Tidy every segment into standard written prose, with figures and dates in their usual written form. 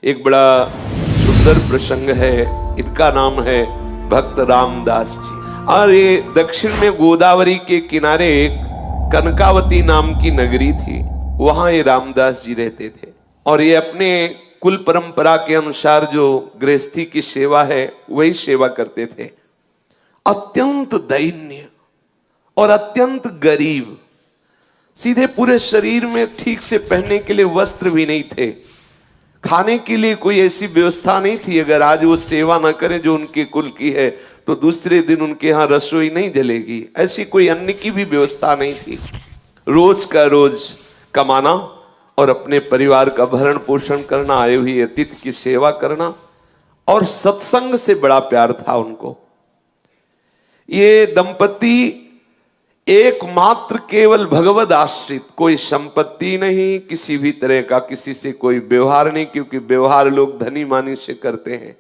एक बड़ा सुंदर प्रसंग है। इनका नाम है भक्त रामदास जी। और ये दक्षिण में गोदावरी के किनारे एक कनकावती नाम की नगरी थी, वहां ये रामदास जी रहते थे। और ये अपने कुल परंपरा के अनुसार जो गृहस्थी की सेवा है वही सेवा करते थे। अत्यंत दैन्य और अत्यंत गरीब, सीधे पूरे शरीर में ठीक से पहनने के लिए वस्त्र भी नहीं थे, खाने के लिए कोई ऐसी व्यवस्था नहीं थी। अगर आज वो सेवा ना करें जो उनके कुल की है तो दूसरे दिन उनके यहाँ रसोई नहीं जलेगी, ऐसी कोई अन्न की भी व्यवस्था नहीं थी। रोज का रोज कमाना और अपने परिवार का भरण पोषण करना, आए हुए अतिथि की सेवा करना, और सत्संग से बड़ा प्यार था उनको। ये दंपति एकमात्र केवल भगवद आश्रित, कोई संपत्ति नहीं, किसी भी तरह का किसी से कोई व्यवहार नहीं, क्योंकि व्यवहार लोग धनी मानी से करते हैं,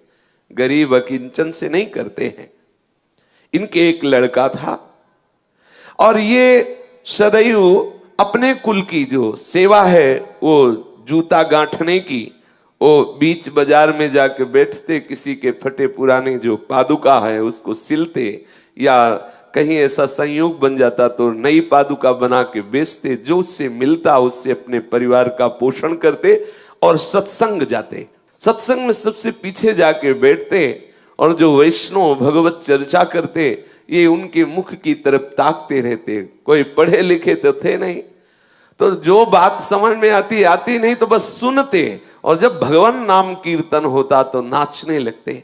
गरीब अकिंचन से नहीं करते हैं। इनके एक लड़का था और ये सदैव अपने कुल की जो सेवा है वो जूता गांठने की, वो बीच बाजार में जाके बैठते, किसी के फटे पुराने जो पादुका है उसको सिलते, या कहीं ऐसा संयोग बन जाता तो नई पादुका बना के बेचते, जो उससे मिलता उससे अपने परिवार का पोषण करते और सत्संग जाते। सत्संग में सबसे पीछे जाके बैठते और जो वैष्णव भगवत चर्चा करते ये उनके मुख की तरफ ताकते रहते। कोई पढ़े लिखे तो थे नहीं, तो जो बात समझ में आती नहीं तो बस सुनते, और जब भगवान नाम कीर्तन होता तो नाचने लगते।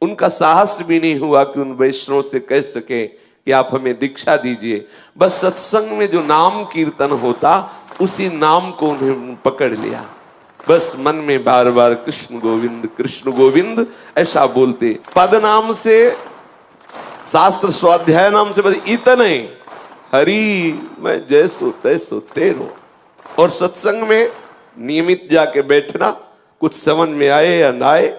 उनका साहस भी नहीं हुआ कि उन वैष्णव से कह सके कि आप हमें दीक्षा दीजिए। बस सत्संग में जो नाम कीर्तन होता उसी नाम को उन्हें पकड़ लिया। बस मन में बार बार कृष्ण गोविंद ऐसा बोलते। पद नाम से, शास्त्र स्वाध्याय नाम से बस इतने, हरि मैं जैसो तैसो तेरो। और सत्संग में नियमित जाके बैठना, कुछ समझ में आए या ना आए,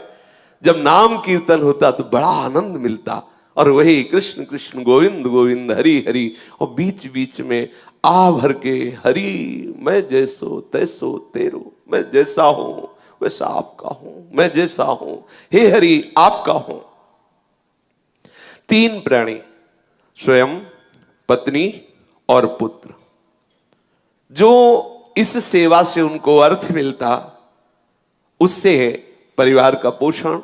जब नाम कीर्तन होता तो बड़ा आनंद मिलता। और वही कृष्ण कृष्ण गोविंद गोविंद हरि हरि, और बीच बीच में आ भर के हरि मैं जैसो तैसो तेरो, मैं जैसा हूं वैसा आपका हूं, मैं जैसा हूं हे हरि आपका हूं। तीन प्राणी, स्वयं, पत्नी और पुत्र, जो इस सेवा से उनको अर्थ मिलता, उससे परिवार का पोषण,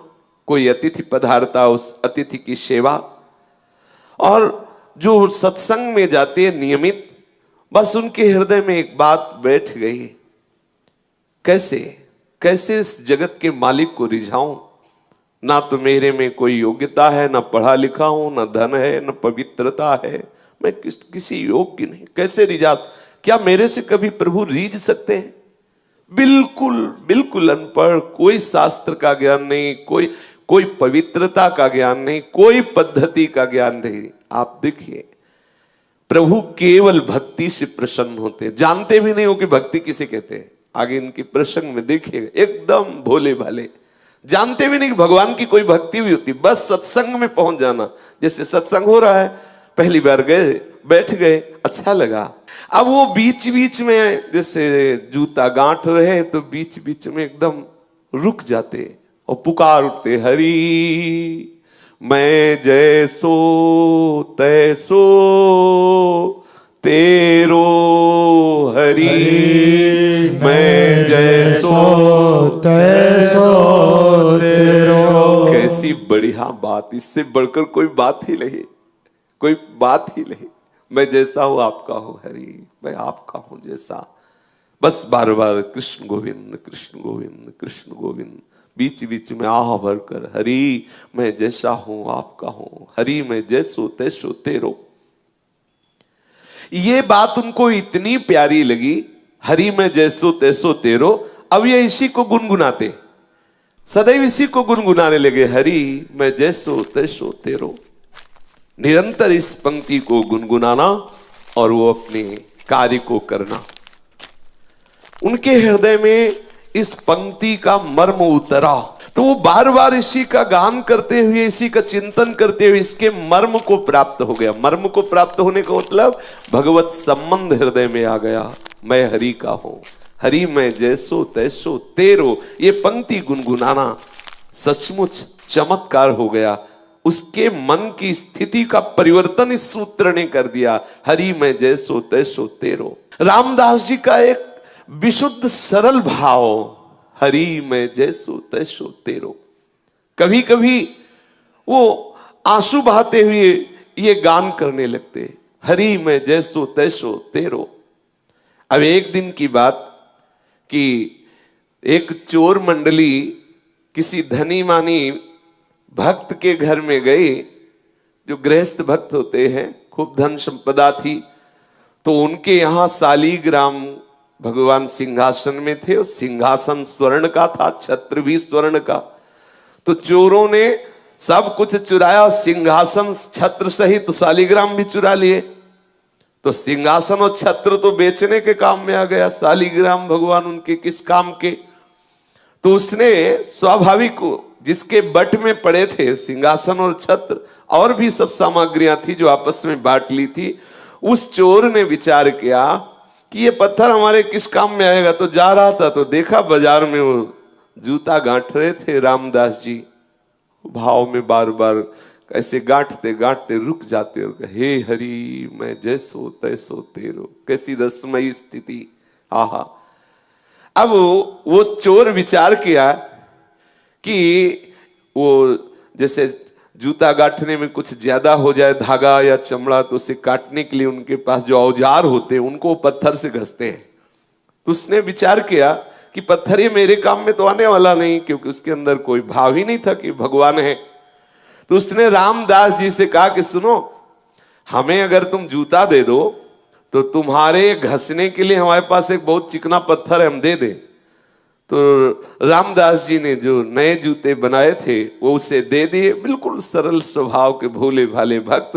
कोई अतिथि पधारता उस अतिथि की सेवा, और जो सत्संग में जाते नियमित, बस उनके हृदय में एक बात बैठ गई, कैसे इस जगत के मालिक को रिझाऊं। ना तो मेरे में कोई योग्यता है, ना पढ़ा लिखा हूं, ना धन है, ना पवित्रता है, मैं किसी योग्य नहीं, कैसे रिझा। क्या मेरे से कभी प्रभु रीझ सकते हैं? बिल्कुल अनपढ़, कोई शास्त्र का ज्ञान नहीं, कोई पवित्रता का ज्ञान नहीं, कोई पद्धति का ज्ञान नहीं। आप देखिए प्रभु केवल भक्ति से प्रसन्न होते, जानते भी नहीं हो कि भक्ति किसे कहते हैं। आगे इनके प्रसंग में देखिएगा, एकदम भोले भाले, जानते भी नहीं कि भगवान की कोई भक्ति भी होती, बस सत्संग में पहुंच जाना। जैसे सत्संग हो रहा है, पहली बार गए, बैठ गए, अच्छा लगा। अब वो बीच बीच में जैसे जूता गांठ रहे तो बीच बीच में एकदम रुक जाते और पुकार उठते, हरि मैं जैसो तैसो तेरो, हरि मैं जैसो तैसो तेरो। कैसी बढ़िया बात, इससे बढ़कर कोई बात ही नहीं, कोई बात ही नहीं। मैं जैसा हूं आपका हूं हरि, मैं आपका हूं जैसा। बस बार बार कृष्ण गोविंद कृष्ण गोविंद कृष्ण गोविंद, बीच बीच में आह भरकर हरि मैं जैसा हूं आपका हूं, हरि मैं जैसो तैसो तेरो। ये बात उनको इतनी प्यारी लगी, हरि मैं जैसो तैसो तेरो। अब ये इसी को गुनगुनाते, सदैव इसी को गुनगुनाने लगे, हरि मैं जैसो तैसो तेरो। निरंतर इस पंक्ति को गुनगुनाना और वो अपने कार्य को करना। उनके हृदय में इस पंक्ति का मर्म उतरा, तो वो बार बार इसी का गान करते हुए, इसी का चिंतन करते हुए इसके मर्म को प्राप्त हो गया। मर्म को प्राप्त होने का मतलब भगवत संबंध हृदय में आ गया। मैं हरि का हूं, हरि मैं जैसो तैसो तेरो। ये पंक्ति गुनगुनाना सचमुच चमत्कार हो गया। उसके मन की स्थिति का परिवर्तन इस सूत्र ने कर दिया। हरि मैं जैसो तैसो तेरो। रामदास जी का एक विशुद्ध सरल भाव, हरि मैं जैसो तैसो तेरो। कभी कभी वो आंसू बहाते हुए ये गान करने लगते, हरि मैं जैसो तैसो तेरो। अब एक दिन की बात कि एक चोर मंडली किसी धनी मानी भक्त के घर में गई, जो गृहस्थ भक्त होते हैं, खूब धन संपदा थी। तो उनके यहां शालीग्राम भगवान सिंहासन में थे, और सिंहासन स्वर्ण का था, छत्र भी स्वर्ण का। तो चोरों ने सब कुछ चुराया, सिंहासन छत्र सहित शालीग्राम भी चुरा लिए। तो सिंहासन और छत्र तो बेचने के काम में आ गया, शालीग्राम भगवान उनके किस काम के। तो उसने स्वाभाविक जिसके बट में पड़े थे सिंहासन और छत्र, और भी सब सामग्रियां थी जो आपस में बांट ली थी। उस चोर ने विचार किया कि ये पत्थर हमारे किस काम में आएगा। तो जा रहा था तो देखा बाजार में वो जूता गांठ रहे थे रामदास जी। भाव में बार बार ऐसे गांठते गांठते रुक जाते और हे हरि मैं जैसो तैसो तेरो। कैसी रसमयी स्थिति, आहा। अब वो चोर विचार किया कि वो जैसे जूता गांठने में कुछ ज्यादा हो जाए धागा या चमड़ा, तो उसे काटने के लिए उनके पास जो औजार होते हैं उनको पत्थर से घसते हैं। तो उसने विचार किया कि पत्थर ये मेरे काम में तो आने वाला नहीं, क्योंकि उसके अंदर कोई भाव ही नहीं था कि भगवान है। तो उसने रामदास जी से कहा कि सुनो, हमें अगर तुम जूता दे दो तो तुम्हारे घसने के लिए हमारे पास एक बहुत चिकना पत्थर है, हम दे दें। तो रामदास जी ने जो नए जूते बनाए थे वो उसे दे दिए, बिल्कुल सरल स्वभाव के भोले भाले भक्त।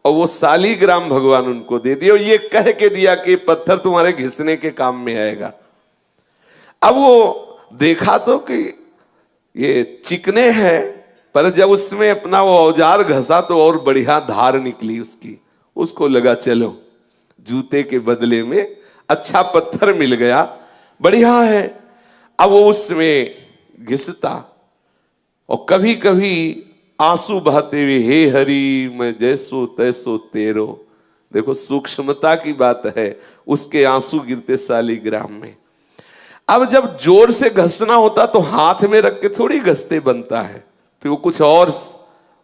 और वो शालीग्राम भगवान उनको दे दिए, और ये कह के दिया कि पत्थर तुम्हारे घिसने के काम में आएगा। अब वो देखा तो कि ये चिकने हैं, पर जब उसमें अपना वो औजार घसा तो और बढ़िया धार निकली उसकी। उसको लगा चलो जूते के बदले में अच्छा पत्थर मिल गया, बढ़िया है। अब वो उसमें घिसता और कभी कभी आंसू बहाते हुए हे हरि मैं जैसो तैसो तेरो। देखो सूक्ष्मता की बात है, उसके आंसू गिरते शालीग्राम में। अब जब जोर से घसना होता तो हाथ में रख के थोड़ी घसते बनता है, फिर वो कुछ और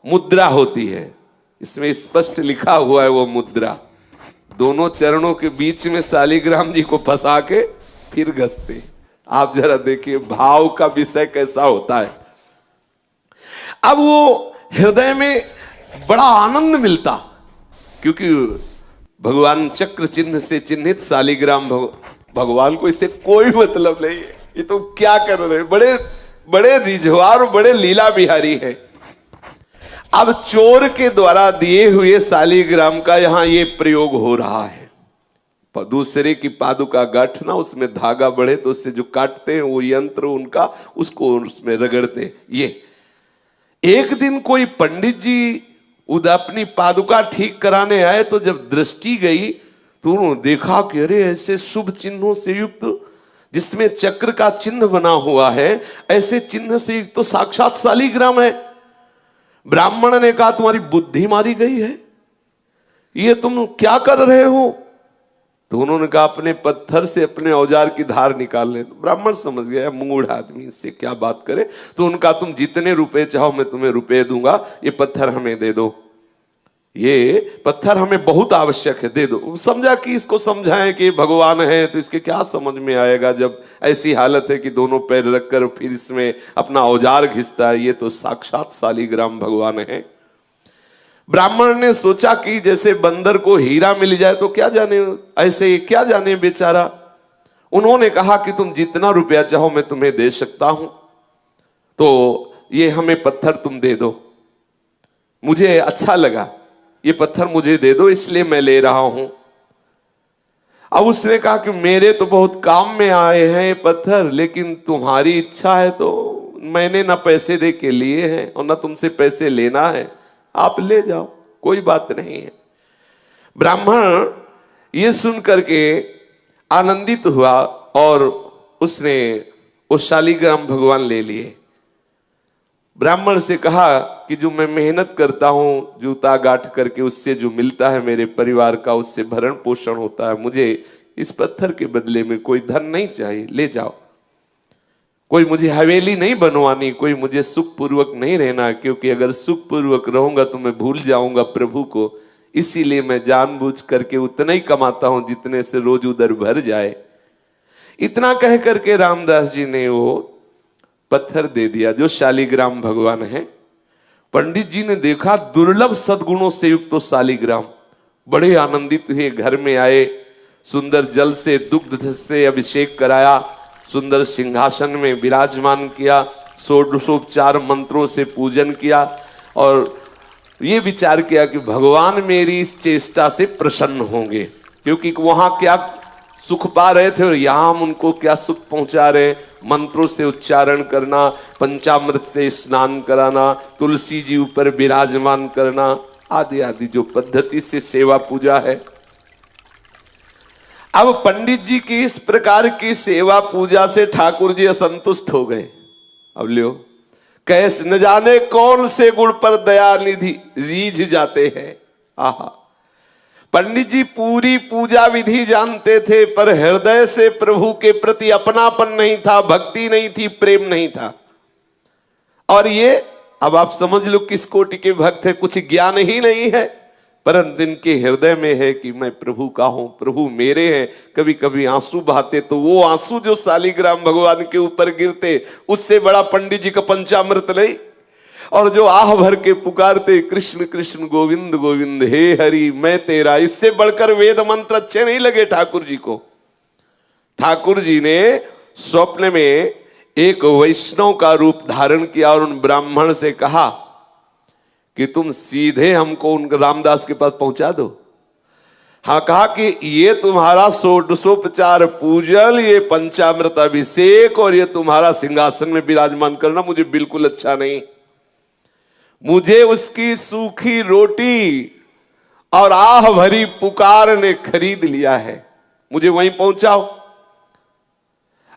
मुद्रा होती है। इसमें स्पष्ट लिखा हुआ है वो मुद्रा, दोनों चरणों के बीच में शालीग्राम जी को फंसा के फिर घसते। आप जरा देखिए भाव का विषय कैसा होता है। अब वो हृदय में बड़ा आनंद मिलता, क्योंकि भगवान चक्र चिन्ह से चिन्हित शालीग्राम भगवान को इससे कोई मतलब नहीं है, ये तो क्या कर रहे हैं, बड़े बड़े रिझवार, बड़े लीला बिहारी है। अब चोर के द्वारा दिए हुए शालीग्राम का यहां ये प्रयोग हो रहा है। दूसरे की पादुका गांठना, उसमें धागा बढ़े तो उससे जो काटते हैं वो यंत्र उनका, उसको उसमें रगड़ते। ये एक दिन कोई पंडित जी अपनी पादुका ठीक कराने आए, तो जब दृष्टि गई तो उन्होंने देखा कि अरे ऐसे शुभ चिन्हों से युक्त, जिसमें चक्र का चिन्ह बना हुआ है, ऐसे चिन्ह से युक्त तो साक्षात शालीग्राम है। ब्राह्मण ने कहा तुम्हारी बुद्धि मारी गई है, ये तुम क्या कर रहे हो? तो उन्होंने कहा अपने पत्थर से अपने औजार की धार निकाल ले। तो ब्राह्मण समझ गया मूढ़ आदमी, इससे क्या बात करे। तो उनका तुम जितने रुपए चाहो मैं तुम्हें रुपए दूंगा, ये पत्थर हमें दे दो, ये पत्थर हमें बहुत आवश्यक है, दे दो। समझा कि इसको समझाएं कि भगवान है, तो इसके क्या समझ में आएगा जब ऐसी हालत है कि दोनों पैर रखकर फिर इसमें अपना औजार घिसता है, ये तो साक्षात शालीग्राम भगवान है। ब्राह्मण ने सोचा कि जैसे बंदर को हीरा मिल जाए तो क्या जाने, ऐसे क्या जाने बेचारा। उन्होंने कहा कि तुम जितना रुपया चाहो मैं तुम्हें दे सकता हूं, तो ये हमें पत्थर तुम दे दो, मुझे अच्छा लगा, ये पत्थर मुझे दे दो इसलिए मैं ले रहा हूं। अब उसने कहा कि मेरे तो बहुत काम में आए हैं ये पत्थर, लेकिन तुम्हारी इच्छा है तो मैंने ना पैसे दे के लिए हैं और ना तुमसे पैसे लेना है, आप ले जाओ, कोई बात नहीं है। ब्राह्मण ये सुन करके आनंदित हुआ और उसने वो शालिग्राम भगवान ले लिए। ब्राह्मण से कहा कि जो मैं मेहनत करता हूं जूता गांठ करके, उससे जो मिलता है मेरे परिवार का, उससे भरण पोषण होता है, मुझे इस पत्थर के बदले में कोई धन नहीं चाहिए, ले जाओ। कोई मुझे हवेली नहीं बनवानी, कोई मुझे सुख पूर्वक नहीं रहना, क्योंकि अगर सुख पूर्वक रहूंगा तो मैं भूल जाऊंगा प्रभु को। इसीलिए मैं जानबूझ करके उतना ही कमाता हूं जितने से रोज उधर भर जाए। इतना कह करके रामदास जी ने वो पत्थर दे दिया जो शालिग्राम भगवान है। पंडित जी ने देखा दुर्लभ सद्गुणों से युक्त तो शालिग्राम, बड़े आनंदित हुए, घर में आए, सुंदर जल से दुग्ध से अभिषेक कराया, सुंदर सिंहासन में विराजमान किया, षोडशोपचार मंत्रों से पूजन किया और ये विचार किया कि भगवान मेरी इस चेष्टा से प्रसन्न होंगे, क्योंकि वहां क्या सुख पा रहे थे और यहां हम उनको क्या सुख पहुंचा रहे। मंत्रों से उच्चारण करना, पंचामृत से स्नान कराना, तुलसी जी ऊपर विराजमान करना, आदि आदि जो पद्धति से सेवा पूजा है। अब पंडित जी की इस प्रकार की सेवा पूजा से ठाकुर जी असंतुष्ट हो गए। अब लियो, कैस न जाने कौन से गुण पर दया निधि रीझ जाते हैं। आहा, पंडित जी पूरी पूजा विधि जानते थे, पर हृदय से प्रभु के प्रति अपनापन नहीं था, भक्ति नहीं थी, प्रेम नहीं था। और ये अब आप समझ लो किस कोटि के भक्त है, कुछ ज्ञान ही नहीं है, परंतु इनके हृदय में है कि मैं प्रभु का हूं, प्रभु मेरे हैं। कभी कभी आंसू बहाते तो वो आंसू जो शालिग्राम भगवान के ऊपर गिरते, उससे बड़ा पंडित जी का पंचामृत नहीं। और जो आह भर के पुकारते कृष्ण कृष्ण गोविंद गोविंद हे हरि मैं तेरा, इससे बढ़कर वेद मंत्र अच्छे नहीं लगे ठाकुर जी को। ठाकुर जी ने स्वप्न में एक वैष्णव का रूप धारण किया और उन ब्राह्मण से कहा कि तुम सीधे हमको उन रामदास के पास पहुंचा दो। हाँ, कहा कि ये तुम्हारा षोडशोपचार पूजन, ये पंचामृत अभिषेक और ये तुम्हारा सिंहासन में विराजमान करना मुझे बिल्कुल अच्छा नहीं। मुझे उसकी सूखी रोटी और आह भरी पुकार ने खरीद लिया है, मुझे वहीं पहुंचाओ।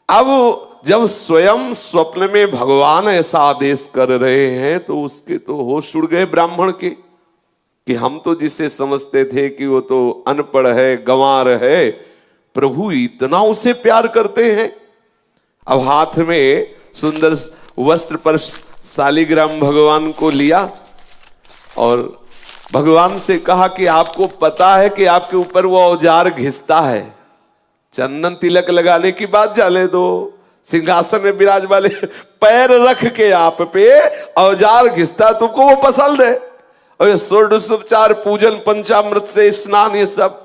अब जब स्वयं स्वप्न में भगवान ऐसा आदेश कर रहे हैं तो उसके तो होश उड़ गए ब्राह्मण के, कि हम तो जिसे समझते थे कि वो तो अनपढ़ है, गंवार है, प्रभु इतना उसे प्यार करते हैं। अब हाथ में सुंदर वस्त्र पर शालिग्राम भगवान को लिया और भगवान से कहा कि आपको पता है कि आपके ऊपर वो औजार घिसता है, चंदन तिलक लगाने की बात जाने दो, सिंहासन में विराज वाले पैर रख के आप पे औजार घिसता, तुमको वो पसंद है। और ये षोडशोपचार पूजन, पंचामृत से स्नान, ये सब।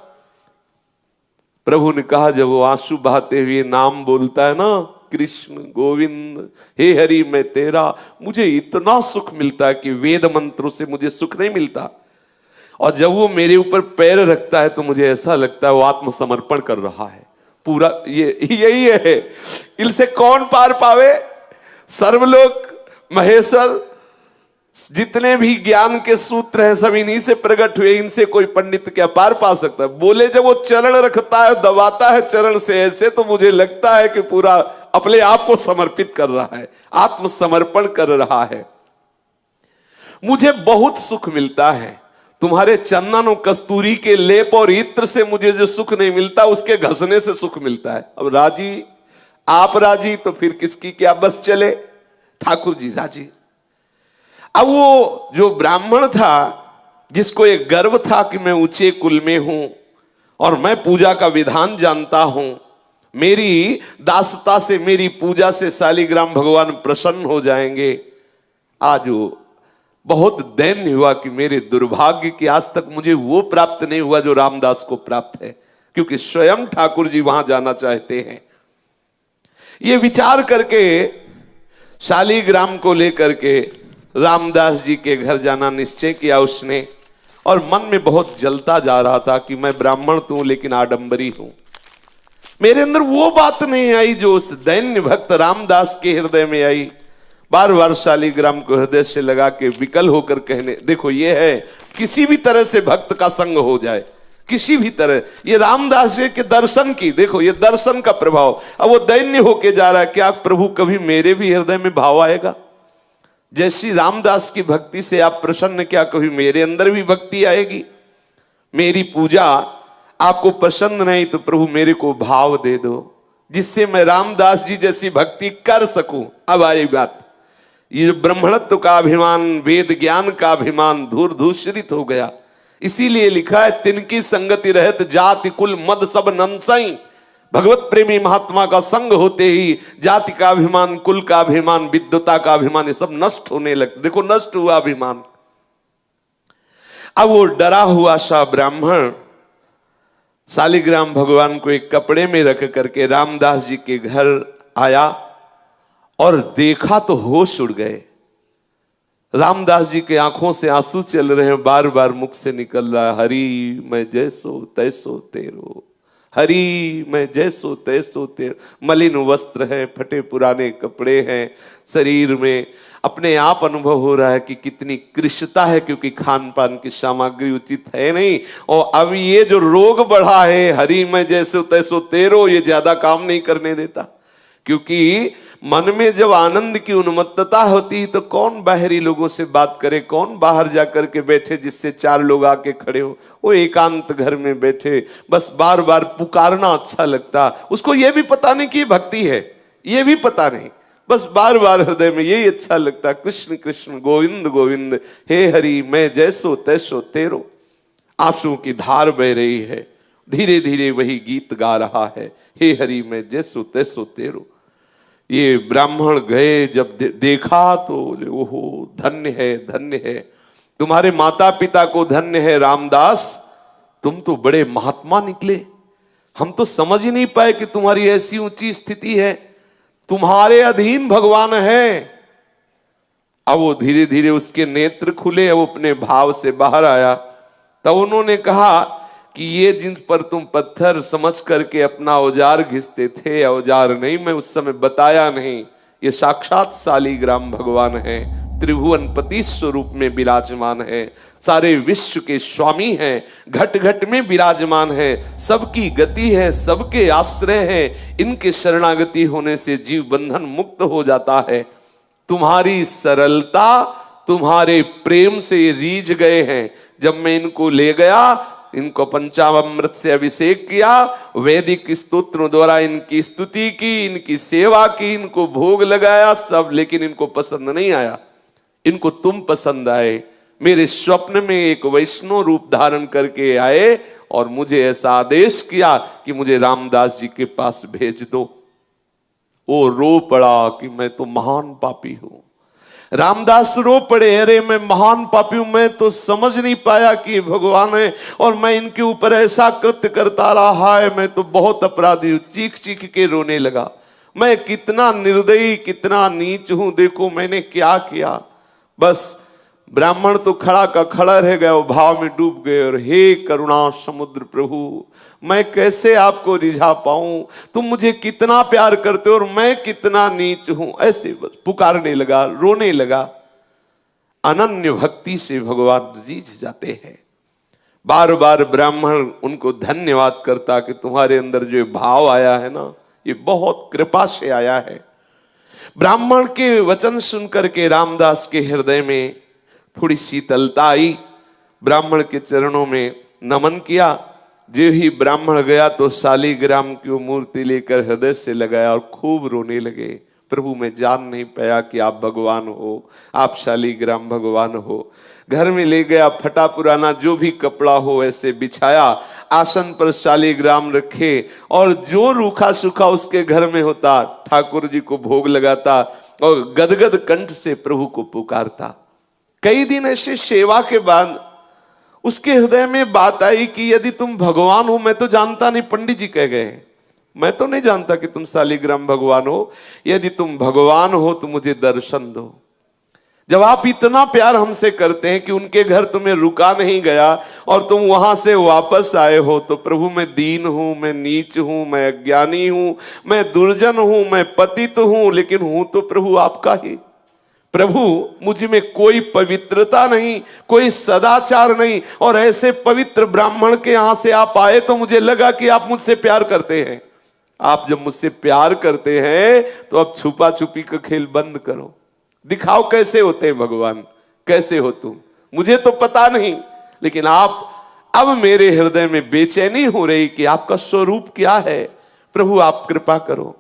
प्रभु ने कहा जब वो आंसू बहाते हुए नाम बोलता है ना, कृष्ण गोविंद हे हरि मैं तेरा, मुझे इतना सुख मिलता है कि वेद मंत्रों से मुझे सुख नहीं मिलता। और जब वो मेरे ऊपर पैर रखता है तो मुझे ऐसा लगता है वो आत्मसमर्पण कर रहा है पूरा। ये यही है, इनसे कौन पार पावे। सर्वलोक महेश्वर जितने भी ज्ञान के सूत्र हैं सब इन्हीं से प्रकट हुए, इनसे कोई पंडित क्या पार पा सकता है। बोले जब वो चरण रखता है, दबाता है चरण से ऐसे, तो मुझे लगता है कि पूरा अपने आप को समर्पित कर रहा है, आत्मसमर्पण कर रहा है। मुझे बहुत सुख मिलता है, तुम्हारे चंदन और कस्तूरी के लेप और इत्र से मुझे जो सुख नहीं मिलता उसके घसने से सुख मिलता है। अब राजी, आप राजी तो फिर किसकी क्या बस चले। ठाकुर जी राजी। अब वो जो ब्राह्मण था जिसको एक गर्व था कि मैं ऊंचे कुल में हूं और मैं पूजा का विधान जानता हूं, मेरी दासता से, मेरी पूजा से शालिग्राम भगवान प्रसन्न हो जाएंगे। आज वो बहुत दैन्य हुआ कि मेरे दुर्भाग्य की आज तक मुझे वो प्राप्त नहीं हुआ जो रामदास को प्राप्त है, क्योंकि स्वयं ठाकुर जी वहां जाना चाहते हैं। ये विचार करके शालिग्राम को लेकर के रामदास जी के घर जाना निश्चय किया उसने, और मन में बहुत जलता जा रहा था कि मैं ब्राह्मण तो हूं लेकिन आडंबरी हूं। मेरे अंदर वो बात नहीं आई जो उस दैन्य भक्त रामदास के हृदय में आई। बार बार शालिग्राम को हृदय से लगा के विकल होकर कहने, देखो ये है किसी भी तरह से भक्त का संग हो जाए, किसी भी तरह। ये रामदास जी के दर्शन की, देखो ये दर्शन का प्रभाव। अब वो दैन्य होके जा रहा है, क्या प्रभु कभी मेरे भी हृदय में भाव आएगा? जैसी रामदास की भक्ति से आप प्रसन्न, क्या कभी मेरे अंदर भी भक्ति आएगी? मेरी पूजा आपको पसंद नहीं तो प्रभु मेरे को भाव दे दो, जिससे मैं रामदास जी जैसी भक्ति कर सकूं। अब आई बात, ये जो ब्रह्मणत्व का अभिमान, वेद ज्ञान का अभिमान धूर धूषरित हो गया। इसीलिए लिखा है, तिनकी संगति रहत जाति कुल मद सब नंसई। भगवत प्रेमी महात्मा का संग होते ही जाति का अभिमान, कुल का अभिमान, विद्वता का अभिमान, ये सब नष्ट होने लगते। देखो नष्ट हुआ अभिमान। अब वो डरा हुआ सा ब्राह्मण शालिग्राम भगवान को एक कपड़े में रख करके रामदास जी के घर आया और देखा तो होश उड़ गए। रामदास जी के आंखों से आंसू चल रहे हैं, बार बार मुख से निकल रहा है, हरि मैं जैसो तैसो तेरो, हरि मैं जैसो तैसो तेरो। मलिन वस्त्र है, फटे पुराने कपड़े हैं, शरीर में अपने आप अनुभव हो रहा है कि कितनी कृशता है, क्योंकि खान पान की सामग्री उचित है नहीं। और अब ये जो रोग बढ़ा है, हरि मैं जैसो तैसो तेरो, ये ज्यादा काम नहीं करने देता। क्योंकि मन में जब आनंद की उन्मत्तता होती है तो कौन बाहरी लोगों से बात करे, कौन बाहर जाकर के बैठे जिससे चार लोग आके खड़े हो। वो एकांत घर में बैठे बस बार बार पुकारना अच्छा लगता। उसको ये भी पता नहीं कि भक्ति है, ये भी पता नहीं, बस बार बार हृदय में यही अच्छा लगता, कृष्ण कृष्ण गोविंद गोविंद, हे हरि मैं जैसो तैसो तेरो। आंसू की धार बह रही है, धीरे धीरे वही गीत गा रहा है, हे हरि मैं जैसो तैसो तेरो। ये ब्राह्मण गए, जब देखा तो ओहो धन्य है, धन्य है, तुम्हारे माता पिता को धन्य है रामदास, तुम तो बड़े महात्मा निकले। हम तो समझ ही नहीं पाए कि तुम्हारी ऐसी ऊंची स्थिति है, तुम्हारे अधीन भगवान है। अब वो धीरे धीरे उसके नेत्र खुले, अब अपने भाव से बाहर आया। तब उन्होंने कहा कि ये जिन पर तुम पत्थर समझ करके अपना औजार घिसते थे, औजार नहीं, मैं उस समय बताया नहीं, ये साक्षात शालिग्राम भगवान है, त्रिभुवन पति स्वरूप में विराजमान है, सारे विश्व के स्वामी हैं, घट घट में विराजमान है, सबकी गति है, सबके आश्रय है, इनके शरणागति होने से जीव बंधन मुक्त हो जाता है। तुम्हारी सरलता, तुम्हारे प्रेम से रीझ गए हैं। जब मैं इनको ले गया, इनको पंचामृत से अभिषेक किया, वैदिक स्तोत्रों द्वारा इनकी स्तुति की, इनकी सेवा की, इनको भोग लगाया सब, लेकिन इनको पसंद नहीं आया। इनको तुम पसंद आए। मेरे स्वप्न में एक वैष्णव रूप धारण करके आए और मुझे ऐसा आदेश किया कि मुझे रामदास जी के पास भेज दो। वो रो पड़ा कि मैं तो महान पापी हूं। रामदास रो पड़े, अरे मैं महान पापी हूं, मैं तो समझ नहीं पाया कि भगवान है और मैं इनके ऊपर ऐसा कृत्य करता रहा है, मैं तो बहुत अपराधी हूं। चीख चीख के रोने लगा, मैं कितना निर्दयी, कितना नीच हूं, देखो मैंने क्या किया। बस ब्राह्मण तो खड़ा का खड़ा रह गया, वो भाव में डूब गए और हे करुणा समुद्र प्रभु, मैं कैसे आपको रिझा पाऊं, तुम मुझे कितना प्यार करते हो और मैं कितना नीच हूं। ऐसे बस पुकारने लगा, रोने लगा। अनन्य भक्ति से भगवान रीझ जाते हैं। बार बार ब्राह्मण उनको धन्यवाद करता कि तुम्हारे अंदर जो भाव आया है ना, ये बहुत कृपा से आया है। ब्राह्मण के वचन सुनकर के रामदास के हृदय में थोड़ी शीतलता आई। ब्राह्मण के चरणों में नमन किया। जो ही ब्राह्मण गया तो शालिग्राम की मूर्ति लेकर हृदय से लगाया और खूब रोने लगे। प्रभु मैं जान नहीं पाया कि आप भगवान हो, आप शालिग्राम भगवान हो। घर में ले गया, फटा पुराना जो भी कपड़ा हो ऐसे बिछाया, आसन पर शालिग्राम रखे और जो रूखा सूखा उसके घर में होता ठाकुर जी को भोग लगाता और गदगद कंठ से प्रभु को पुकारता। कई दिन ऐसे सेवा के बाद उसके हृदय में बात आई कि यदि तुम भगवान हो, मैं तो जानता नहीं, पंडित जी कह गए, मैं तो नहीं जानता कि तुम शालिग्राम भगवान हो, यदि तुम भगवान हो तो मुझे दर्शन दो। जब आप इतना प्यार हमसे करते हैं कि उनके घर तुम्हें रुका नहीं गया और तुम वहां से वापस आए हो, तो प्रभु मैं दीन हूं, मैं नीच हूं, मैं अज्ञानी हूं, मैं दुर्जन हूं, मैं पतित हूं, लेकिन हूं तो प्रभु आपका ही। प्रभु मुझ में कोई पवित्रता नहीं, कोई सदाचार नहीं, और ऐसे पवित्र ब्राह्मण के यहां से आप आए तो मुझे लगा कि आप मुझसे प्यार करते हैं। आप जब मुझसे प्यार करते हैं तो अब छुपा छुपी का खेल बंद करो, दिखाओ कैसे होते हैं भगवान, कैसे हो तुम, मुझे तो पता नहीं, लेकिन आप अब मेरे हृदय में बेचैनी हो रही कि आपका स्वरूप क्या है। प्रभु आप कृपा करो,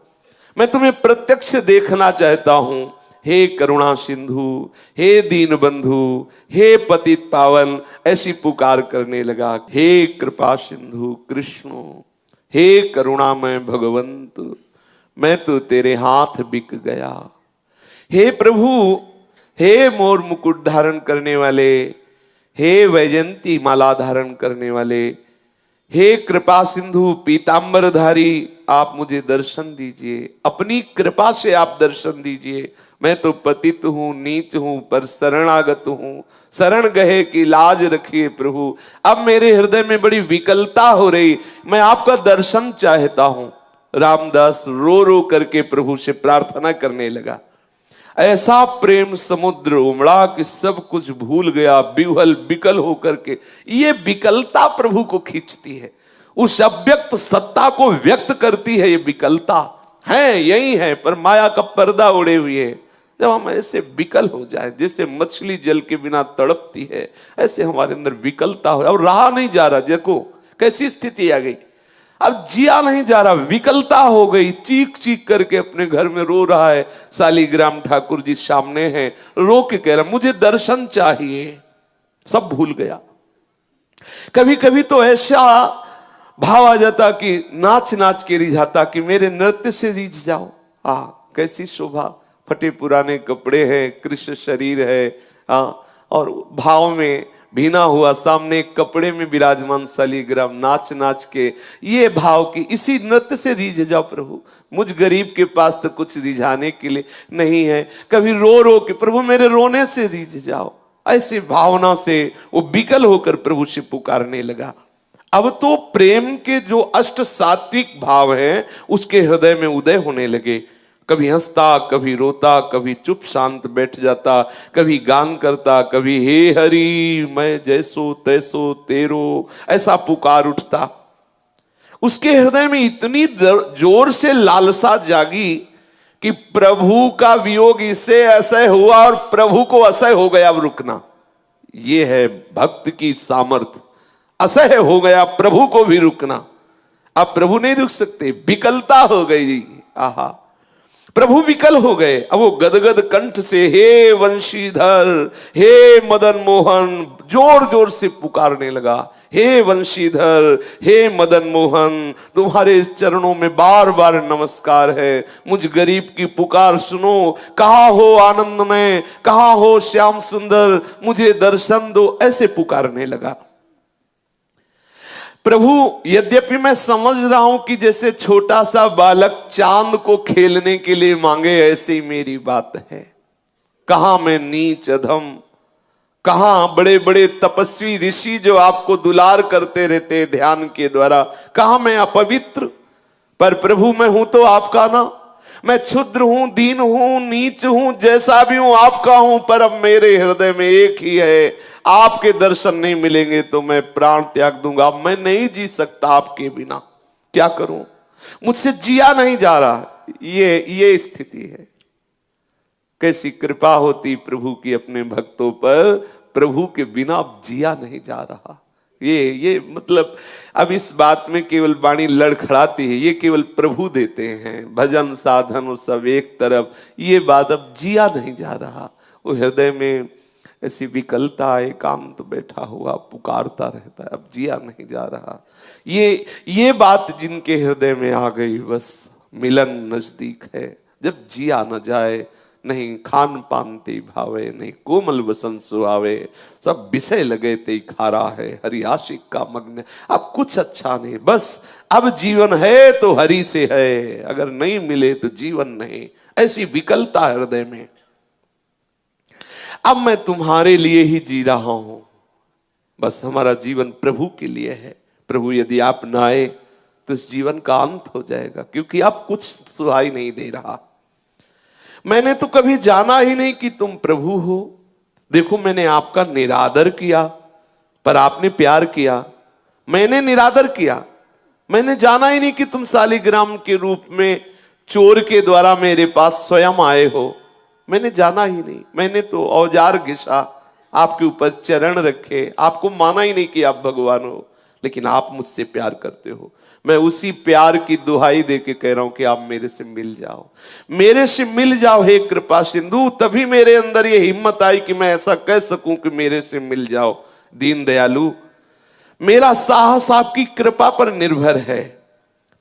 मैं तुम्हें प्रत्यक्ष देखना चाहता हूं। हे करुणा सिंधु, हे दीन बंधु, हे पतित पावन, ऐसी पुकार करने लगा। हे कृपा सिंधु कृष्ण, हे करुणामय भगवंत, मैं तो तेरे हाथ बिक गया। हे प्रभु, हे मोर मुकुट धारण करने वाले, हे वैजंती माला धारण करने वाले, हे कृपा सिंधु पीतांबरधारी, आप मुझे दर्शन दीजिए, अपनी कृपा से आप दर्शन दीजिए। मैं तो पतित हूं, नीच हूं, पर शरणागत हूं, शरण गए कि लाज रखिए प्रभु। अब मेरे हृदय में बड़ी विकलता हो रही, मैं आपका दर्शन चाहता हूं। रामदास रो रो करके प्रभु से प्रार्थना करने लगा। ऐसा प्रेम समुद्र उमड़ा कि सब कुछ भूल गया, विह्वल विकल होकर के। ये विकलता प्रभु को खींचती है, उस अव्यक्त सत्ता को व्यक्त करती है। ये विकलता है, यही है, पर माया का पर्दा उड़े हुए है। जब हम ऐसे विकल हो जाए, जैसे मछली जल के बिना तड़पती है, ऐसे हमारे अंदर विकलता हो और रहा नहीं जा रहा। देखो कैसी स्थिति आ गई, अब जिया नहीं जा रहा, विकलता हो गई। चीख चीख करके अपने घर में रो रहा है। शालिग्राम ठाकुर जी सामने हैं, रो के कह रहा मुझे दर्शन चाहिए, सब भूल गया। कभी कभी तो ऐसा भाव आ जाता कि नाच नाच के रिझाता कि मेरे नृत्य से रिझ जाओ। कैसी शोभा, फटे पुराने कपड़े हैं, कृष्ण शरीर है, और भाव में भीना हुआ सामने एक कपड़े में विराजमान शालिग्राम, नाच नाच के ये भाव की इसी नृत्य से रिझ जाओ प्रभु। मुझ गरीब के पास तो कुछ रिझाने के लिए नहीं है। कभी रो रो के प्रभु मेरे रोने से रिझ जाओ, ऐसी भावना से वो विकल होकर प्रभु से पुकारने लगा। अब तो प्रेम के जो अष्ट सात्विक भाव हैं उसके हृदय में उदय होने लगे। कभी हंसता, कभी रोता, कभी चुप शांत बैठ जाता, कभी गान करता, कभी हे हरि मैं जैसो तैसो तेरो, ऐसा पुकार उठता। उसके हृदय में इतनी जोर से लालसा जागी कि प्रभु का वियोग इससे असह्य हुआ और प्रभु को असह्य हो गया अब रुकना। ये है भक्त की सामर्थ्य। असह्य हो गया प्रभु को भी रुकना, अब प्रभु नहीं रुक सकते, विकलता हो गई। आहा, प्रभु विकल हो गए। अब वो गदगद कंठ से हे वंशीधर, हे मदन मोहन, जोर जोर से पुकारने लगा। हे वंशीधर, हे मदन मोहन, तुम्हारे चरणों में बार बार नमस्कार है। मुझ गरीब की पुकार सुनो, कहाँ हो आनंद में, कहाँ हो श्याम सुंदर, मुझे दर्शन दो, ऐसे पुकारने लगा। प्रभु यद्यपि मैं समझ रहा हूं कि जैसे छोटा सा बालक चांद को खेलने के लिए मांगे, ऐसे ही मेरी बात है। कहां मैं नीच अधम, कहां बड़े बड़े तपस्वी ऋषि जो आपको दुलार करते रहते ध्यान के द्वारा, कहां मैं अपवित्र। पर प्रभु मैं हूं तो आपका ना, मैं क्षुद्र हूं, दीन हूं, नीच हूं, जैसा भी हूं आपका हूं। पर अब मेरे हृदय में एक ही है, आपके दर्शन नहीं मिलेंगे तो मैं प्राण त्याग दूंगा। मैं नहीं जी सकता आपके बिना, क्या करूं, मुझसे जिया नहीं जा रहा। ये स्थिति है। कैसी कृपा होती प्रभु की अपने भक्तों पर, प्रभु के बिना अब जिया नहीं जा रहा। ये मतलब अब इस बात में केवल वाणी लड़खड़ाती है, ये केवल प्रभु देते हैं। भजन साधन और सब एक तरफ, ये बात अब जिया नहीं जा रहा। वो हृदय में ऐसी विकलता, एकांत तो बैठा हुआ पुकारता रहता है, अब जिया नहीं जा रहा। ये बात जिनके हृदय में आ गई, बस मिलन नजदीक है। जब जिया न जाए, नहीं खान पान ते भावे, नहीं कोमल वसन सुहावे, सब विषय लगे ते खारा है, हरि आशिक का मग्न। अब कुछ अच्छा नहीं, बस अब जीवन है तो हरि से है, अगर नहीं मिले तो जीवन नहीं। ऐसी विकलता हृदय में। अब मैं तुम्हारे लिए ही जी रहा हूं, बस हमारा जीवन प्रभु के लिए है। प्रभु यदि आप न आए तो इस जीवन का अंत हो जाएगा, क्योंकि अब कुछ सुहाई नहीं दे रहा। मैंने तो कभी जाना ही नहीं कि तुम प्रभु हो। देखो मैंने आपका निरादर किया, पर आपने प्यार किया। मैंने निरादर किया, मैंने जाना ही नहीं कि तुम शालिग्राम के रूप में चोर के द्वारा मेरे पास स्वयं आए हो। मैंने जाना ही नहीं, मैंने तो औजार घिसा, आपके ऊपर चरण रखे, आपको माना ही नहीं कि आप भगवान हो, लेकिन आप मुझसे प्यार करते हो। मैं उसी प्यार की दुहाई दे के कह रहा हूं कि आप मेरे से मिल जाओ, मेरे से मिल जाओ हे कृपा सिंधु। तभी मेरे अंदर ये हिम्मत आई कि मैं ऐसा कह सकूं कि मेरे से मिल जाओ दीन दयालु। मेरा साहस आपकी कृपा पर निर्भर है।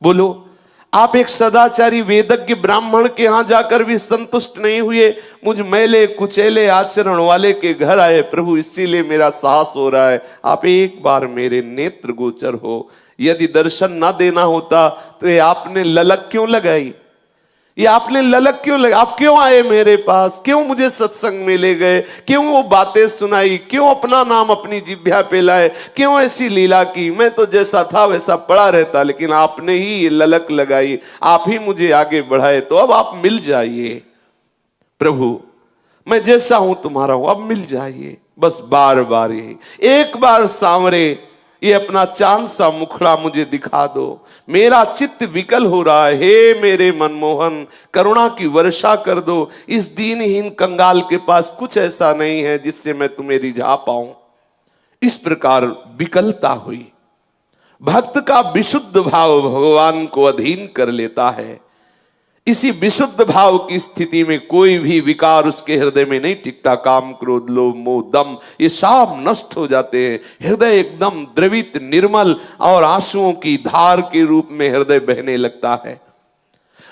बोलो, आप एक सदाचारी वेदज्ञ ब्राह्मण के यहां जाकर भी संतुष्ट नहीं हुए, मुझ मैले कुचेले आचरण वाले के घर आए प्रभु, इसीलिए मेरा साहस हो रहा है। आप एक बार मेरे नेत्र गोचर हो। यदि दर्शन ना देना होता तो ये आपने ललक क्यों लगाई? ये आपने ललक क्यों लगा? आप क्यों आए मेरे पास? क्यों मुझे सत्संग में ले गए? क्यों वो बातें सुनाई? क्यों अपना नाम अपनी जिह्वा पे लाए? क्यों ऐसी लीला की? मैं तो जैसा था वैसा पड़ा रहता, लेकिन आपने ही ये ललक लगाई, आप ही मुझे आगे बढ़ाए। तो अब आप मिल जाइए प्रभु, मैं जैसा हूं तुम्हारा हूं, अब मिल जाइए। बस बार बार यही, एक बार सांवरे ये अपना चांद सा मुखड़ा मुझे दिखा दो। मेरा चित्त विकल हो रहा है, हे मेरे मनमोहन करुणा की वर्षा कर दो। इस दीनहीन कंगाल के पास कुछ ऐसा नहीं है जिससे मैं तुम्हें रिझा पाऊं। इस प्रकार विकलता हुई। भक्त का विशुद्ध भाव भगवान को अधीन कर लेता है। इसी विशुद्ध भाव की स्थिति में कोई भी विकार उसके हृदय में नहीं टिकता। काम क्रोध लोभ मोह दम ये सब नष्ट हो जाते हैं। हृदय एकदम द्रवित निर्मल और आंसुओं की धार के रूप में हृदय बहने लगता है।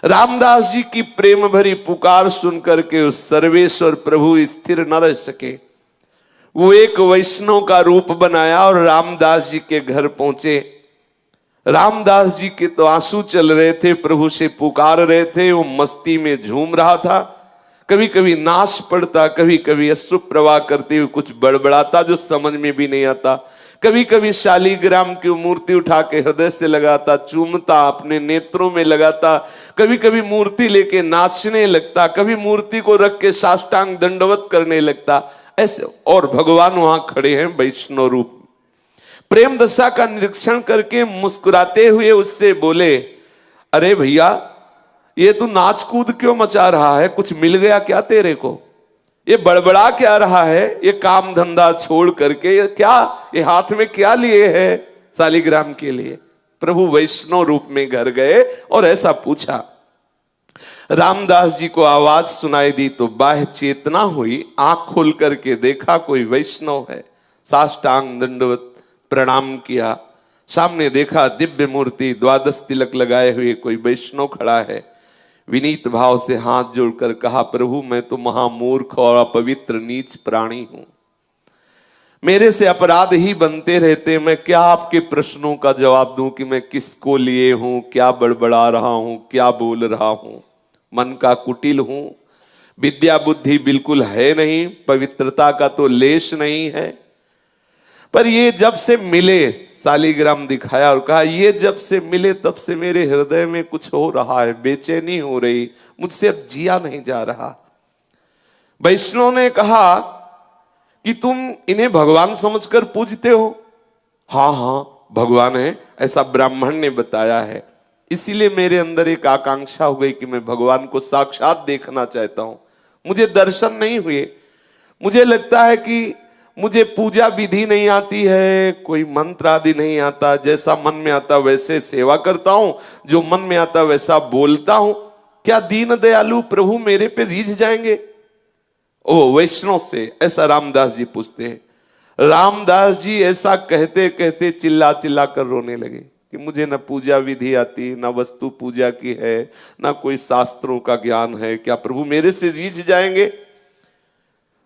रामदास जी की प्रेम भरी पुकार सुनकर के उस सर्वेश्वर प्रभु स्थिर न रह सके। वो एक वैष्णव का रूप बनाया और रामदास जी के घर पहुंचे। रामदास जी के तो आंसू चल रहे थे, प्रभु से पुकार रहे थे, वो मस्ती में झूम रहा था। कभी कभी नाश पड़ता, कभी कभी अश्रु प्रवाह करते हुए कुछ बड़बड़ाता जो समझ में भी नहीं आता। कभी कभी शालिग्राम की मूर्ति उठा के हृदय से लगाता, चूमता, अपने नेत्रों में लगाता। कभी कभी मूर्ति लेके नाचने लगता, कभी मूर्ति को रख के साष्टांग दंडवत करने लगता। ऐसे और भगवान वहां खड़े हैं वैष्णव रूप। प्रेम दशा का निरीक्षण करके मुस्कुराते हुए उससे बोले, अरे भैया ये तू नाच कूद क्यों मचा रहा है? कुछ मिल गया क्या तेरे को? ये बड़बड़ा क्या रहा है? ये काम धंधा छोड़ करके ये हाथ में क्या लिए है शालिग्राम के लिए? प्रभु वैष्णव रूप में घर गए और ऐसा पूछा। रामदास जी को आवाज सुनाई दी तो बाह्य चेतना हुई। आंख खोल करके देखा कोई वैष्णव है। साष्टांग दंडवत प्रणाम किया। सामने देखा दिव्य मूर्ति, द्वादश तिलक लगाए हुए कोई वैष्णव खड़ा है। विनीत भाव से हाथ जोड़कर कहा, प्रभु मैं तो महामूर्ख और अपवित्र नीच प्राणी हूं, मेरे से अपराध ही बनते रहते। मैं क्या आपके प्रश्नों का जवाब दूं कि मैं किसको लिए हूं, क्या बड़बड़ा रहा हूं, क्या बोल रहा हूं? मन का कुटिल हूं, विद्या बुद्धि बिल्कुल है नहीं, पवित्रता का तो लेश नहीं है। पर ये जब से मिले, शालिग्राम दिखाया और कहा, ये जब से मिले तब से मेरे हृदय में कुछ हो रहा है, बेचैनी हो रही, मुझसे अब जिया नहीं जा रहा। वैष्णव ने कहा कि तुम इन्हें भगवान समझकर पूजते हो? हाँ हाँ भगवान है, ऐसा ब्राह्मण ने बताया है। इसीलिए मेरे अंदर एक आकांक्षा हो गई कि मैं भगवान को साक्षात देखना चाहता हूं। मुझे दर्शन नहीं हुए। मुझे लगता है कि मुझे पूजा विधि नहीं आती है, कोई मंत्र आदि नहीं आता। जैसा मन में आता वैसे सेवा करता हूं, जो मन में आता वैसा बोलता हूं। क्या दीन दयालु प्रभु मेरे पे रीझ जाएंगे? ओ वैष्णव से ऐसा रामदास जी पूछते हैं। रामदास जी ऐसा कहते कहते चिल्ला चिल्ला कर रोने लगे कि मुझे न पूजा विधि आती, न वस्तु पूजा की है, न कोई शास्त्रों का ज्ञान है। क्या प्रभु मेरे से रीझ जाएंगे?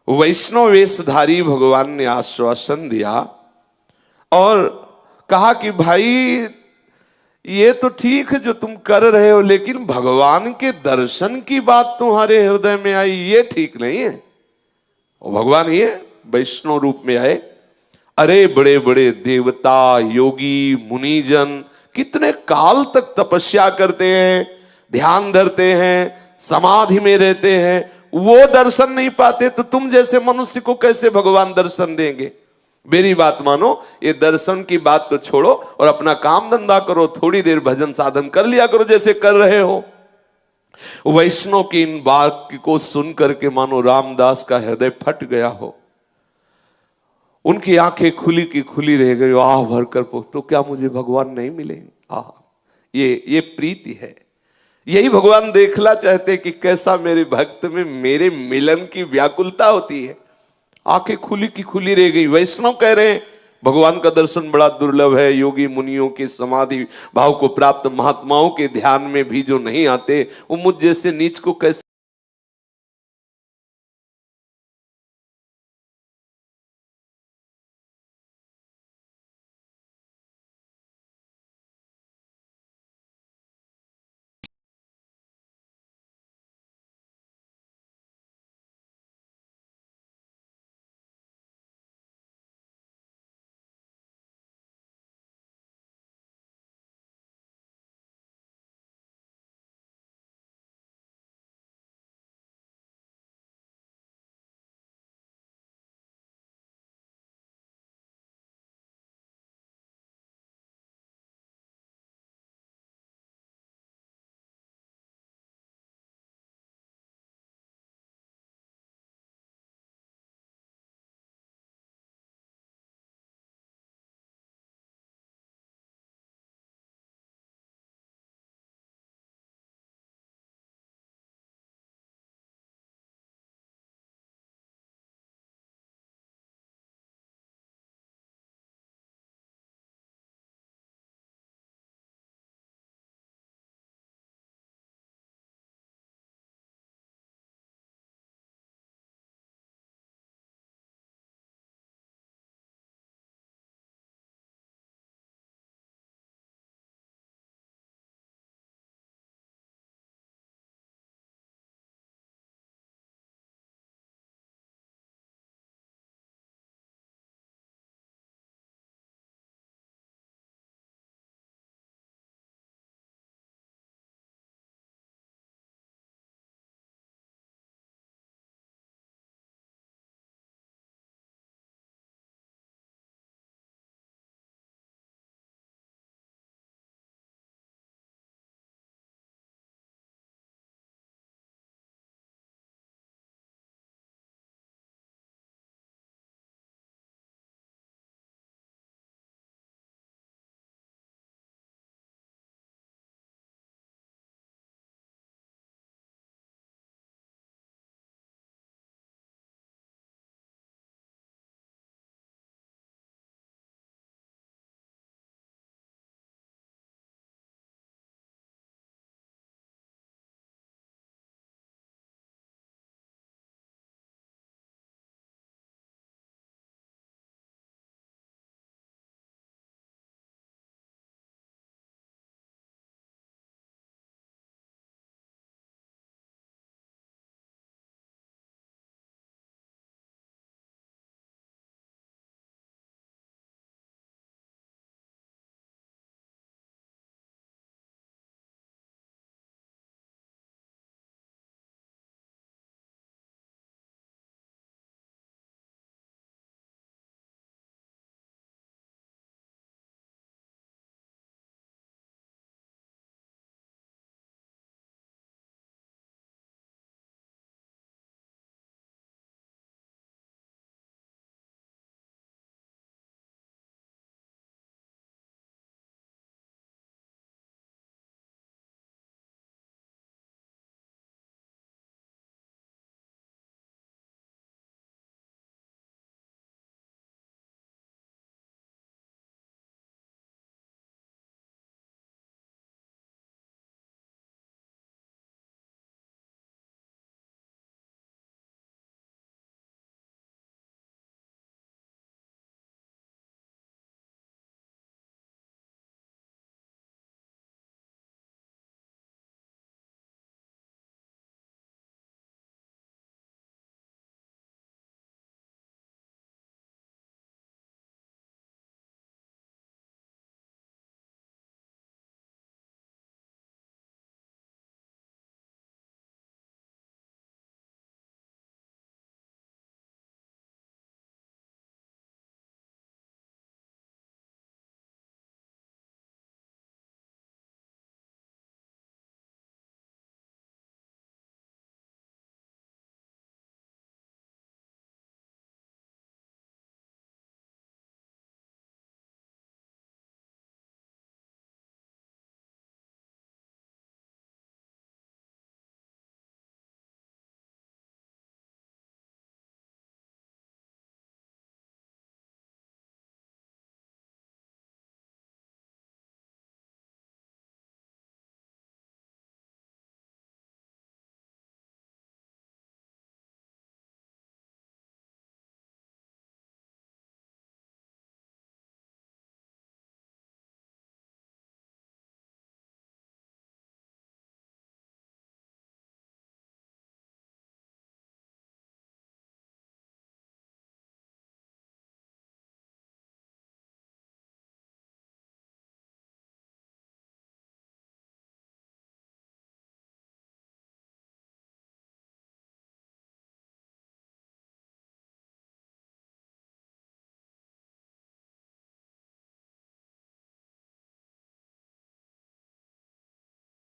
वैष्णव वेशधारी भगवान ने आश्वासन दिया और कहा कि भाई ये तो ठीक है जो तुम कर रहे हो, लेकिन भगवान के दर्शन की बात तुम्हारे हृदय में आई, ये ठीक नहीं है। और भगवान ये वैष्णव रूप में आए। अरे बड़े बड़े देवता, योगी, मुनिजन कितने काल तक तपस्या करते हैं, ध्यान धरते हैं, समाधि में रहते हैं, वो दर्शन नहीं पाते, तो तुम जैसे मनुष्य को कैसे भगवान दर्शन देंगे? मेरी बात मानो, ये दर्शन की बात तो छोड़ो और अपना काम धंधा करो, थोड़ी देर भजन साधन कर लिया करो जैसे कर रहे हो। वैष्णव की इन वाक्य को सुन करके मानो रामदास का हृदय फट गया हो, उनकी आंखें खुली की खुली रह गई, आह भरकर तो क्या मुझे भगवान नहीं मिलेंगे? आह, ये प्रीति है। यही भगवान देखना चाहते कि कैसा मेरे भक्त में मेरे मिलन की व्याकुलता होती है। आंखें खुली की खुली रह गई। वैष्णव कह रहे हैं भगवान का दर्शन बड़ा दुर्लभ है, योगी मुनियों के समाधि भाव को प्राप्त महात्माओं के ध्यान में भी जो नहीं आते वो मुझ जैसे नीच को कैसे